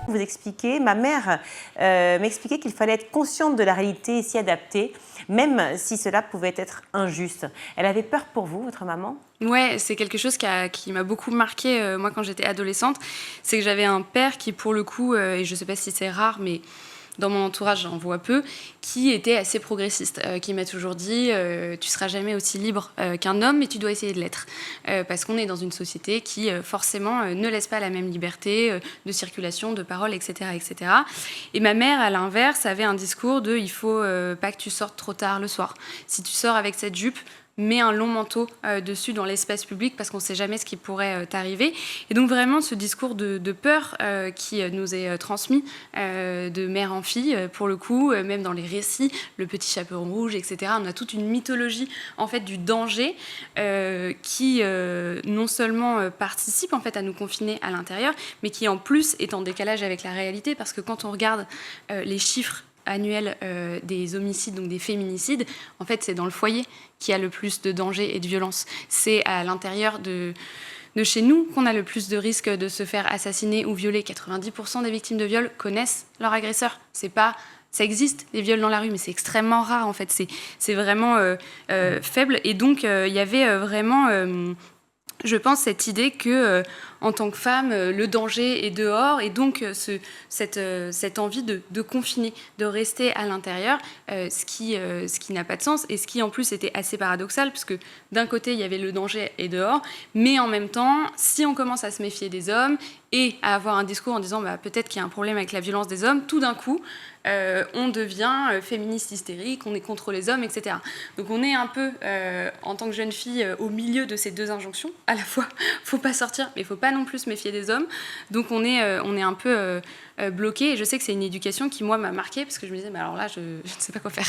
Vous expliquez, ma mère m'expliquait qu'il fallait être consciente de la réalité et s'y adapter, même si cela pouvait être injuste. Elle avait peur pour vous, votre maman? Ouais, c'est quelque chose qui m'a beaucoup marqué moi quand j'étais adolescente. C'est que j'avais un père qui, pour le coup, et je sais pas si c'est rare, mais dans mon entourage, j'en vois peu, qui était assez progressiste, qui m'a toujours dit tu seras jamais aussi libre qu'un homme, mais tu dois essayer de l'être. Parce qu'on est dans une société qui, forcément, ne laisse pas la même liberté de circulation, de parole, etc., etc. Et ma mère, à l'inverse, avait un discours de il faut pas que tu sortes trop tard le soir. Si tu sors avec cette jupe, mets un long manteau dessus dans l'espace public parce qu'on ne sait jamais ce qui pourrait t'arriver. Et donc vraiment ce discours de peur qui nous est transmis de mère en fille, pour le coup, même dans les récits, le petit chaperon rouge, etc. On a toute une mythologie en fait du danger qui non seulement participe en fait à nous confiner à l'intérieur, mais qui en plus est en décalage avec la réalité parce que quand on regarde les chiffres annuel des homicides, donc des féminicides, en fait, c'est dans le foyer qu'il y a le plus de danger et de violence. C'est à l'intérieur de chez nous qu'on a le plus de risques de se faire assassiner ou violer. 90% des victimes de viol connaissent leur agresseur. C'est pas... Ça existe, les viols dans la rue, mais c'est extrêmement rare, en fait. C'est vraiment faible. Et donc, il y avait vraiment... je pense cette idée que, en tant que femme, le danger est dehors et donc cette envie de confiner, de rester à l'intérieur, ce qui n'a pas de sens et ce qui en plus était assez paradoxal parce que d'un côté il y avait le danger est dehors, mais en même temps, si on commence à se méfier des hommes et à avoir un discours en disant peut-être qu'il y a un problème avec la violence des hommes, tout d'un coup, on devient féministe hystérique, on est contre les hommes, etc. Donc on est un peu, en tant que jeune fille, au milieu de ces deux injonctions. À la fois, faut pas sortir, mais faut pas non plus se méfier des hommes. Donc on est un peu bloqué. Et je sais que c'est une éducation qui, moi, m'a marquée parce que je me disais, mais alors là, je ne sais pas quoi faire.